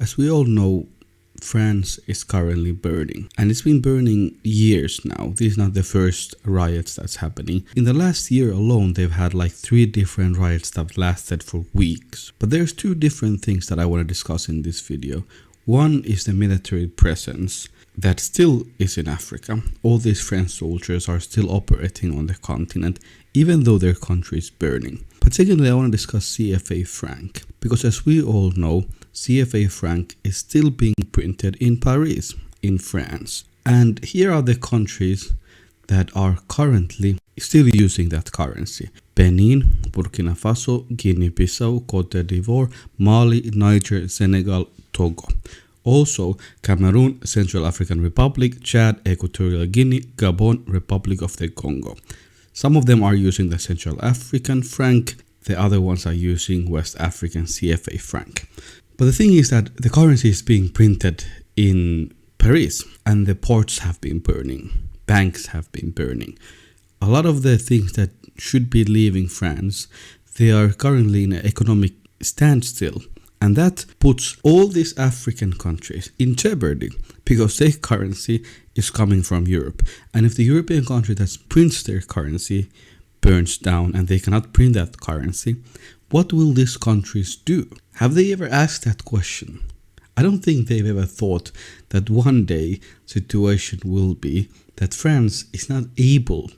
As we all know, France is currently burning, and it's been burning years now. This is not the first riots that's happening. In the last year alone, they've had like 3 different riots that lasted for weeks. But there's 2 different things that I want to discuss in this video. One is the military presence that still is in Africa. All these French soldiers are still operating on the continent, even though their country is burning. But secondly, I want to discuss CFA Franc, because as we all know, CFA Franc is still being printed in Paris, in France. And here are the countries that are currently still using that currency: Benin, Burkina Faso, Guinea-Bissau, Côte d'Ivoire, Mali, Niger, Senegal, Togo. Also, Cameroon, Central African Republic, Chad, Equatorial Guinea, Gabon, Republic of the Congo. Some of them are using the Central African franc, the other ones are using West African CFA franc. But the thing is that the currency is being printed in Paris, and the ports have been burning, banks have been burning. A lot of the things that should be leaving France, they are currently in an economic standstill. And that puts all these African countries in jeopardy because their currency is coming from Europe. And if the European country that prints their currency burns down and they cannot print that currency, what will these countries do? Have they ever asked that question? I don't think they've ever thought that one day situation will be that France is not able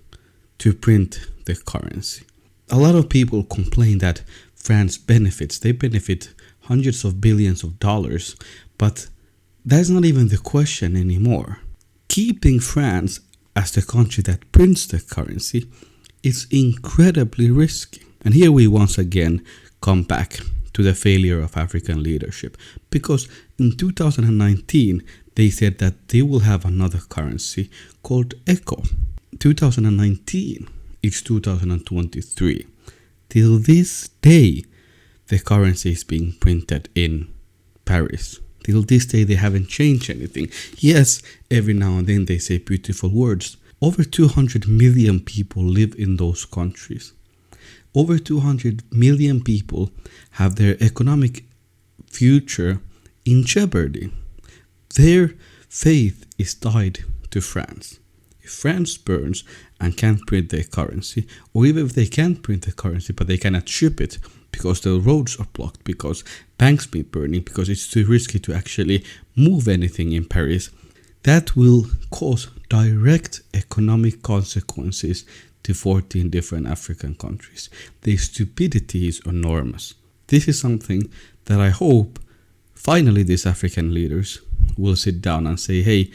to print the currency. A lot of people complain that France benefits. They benefit hundreds of billions of dollars, but that's not even the question anymore. Keeping France as the country that prints the currency is incredibly risky. And here we once again come back to the failure of African leadership, because in 2019 they said that they will have another currency called ECO. 2019, it's 2023. Till this day, the currency is being printed in Paris. Till this day, they haven't changed anything. Yes, every now and then they say beautiful words. Over 200 million people live in those countries. Over 200 million people have their economic future in jeopardy. Their faith is tied to France. If France burns and can't print their currency, or even if they can't print the currency but they cannot ship it because the roads are blocked, because banks be burning, because it's too risky to actually move anything in Paris, that will cause direct economic consequences to 14 different African countries. The stupidity is enormous. This is something that I hope finally these African leaders will sit down and say, hey,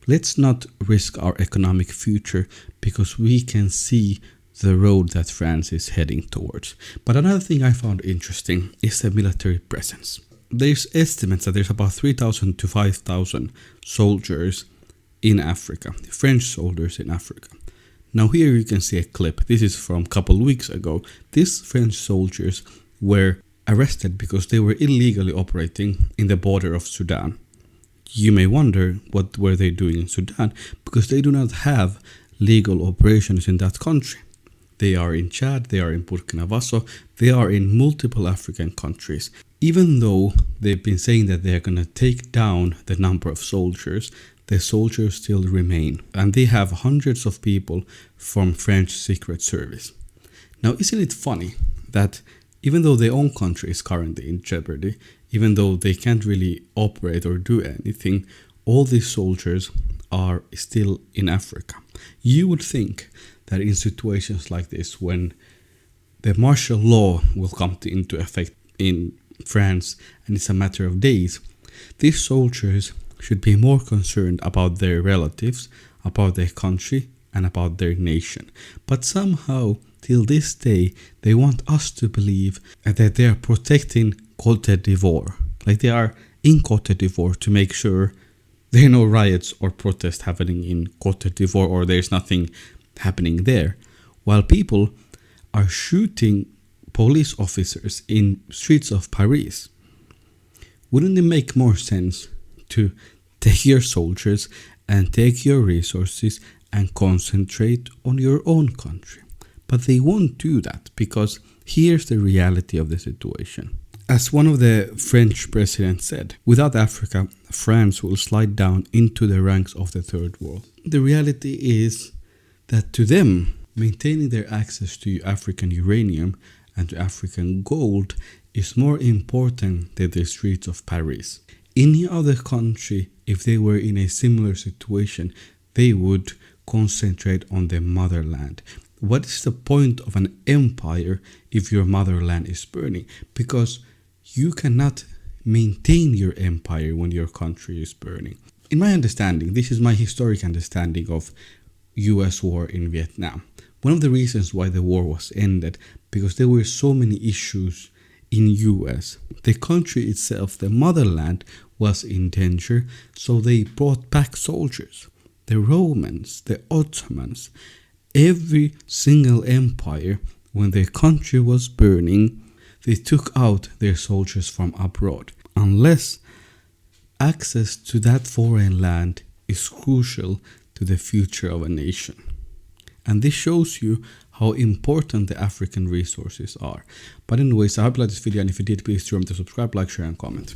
let's not risk our economic future because we can see the road that France is heading towards. But another thing I found interesting is the military presence. There's estimates that there's about 3,000 to 5,000 soldiers in Africa, French soldiers in Africa. Now here you can see a clip. This is from a couple weeks ago. These French soldiers were arrested because they were illegally operating in the border of Sudan. You may wonder what were they doing in Sudan, because they do not have legal operations in that country. They are in Chad, they are in Burkina Faso, they are in multiple African countries. Even though they've been saying that they are going to take down the number of soldiers, the soldiers still remain. And they have hundreds of people from French Secret Service. Now, isn't it funny that even though their own country is currently in jeopardy, even though they can't really operate or do anything, all these soldiers are still in Africa? You would think that in situations like this, when the martial law will come into effect in France and it's a matter of days, these soldiers should be more concerned about their relatives, about their country, and about their nation. But somehow, till this day, they want us to believe that they are protecting Côte d'Ivoire. Like they are in Côte d'Ivoire to make sure there are no riots or protests happening in Côte d'Ivoire, or there's nothing happening there, while people are shooting police officers in streets of Paris. Wouldn't it make more sense to take your soldiers and take your resources and concentrate on your own country? But they won't do that, because here's the reality of the situation. As one of the French presidents said, without Africa, France will slide down into the ranks of the third world. The reality is that to them, maintaining their access to African uranium and to African gold is more important than the streets of Paris. Any other country, if they were in a similar situation, they would concentrate on their motherland. What is the point of an empire if your motherland is burning? Because you cannot maintain your empire when your country is burning. In my understanding, this is my historic understanding of US war in Vietnam. One of the reasons why the war was ended, because there were so many issues in US. The country itself, the motherland, was in danger, so they brought back soldiers. The Romans, the Ottomans, every single empire, when their country was burning, they took out their soldiers from abroad. Unless access to that foreign land is crucial to the future of a nation. And this shows you how important the African resources are. But anyways, I hope you liked this video, and if you did, please remember to subscribe, like, share, and comment.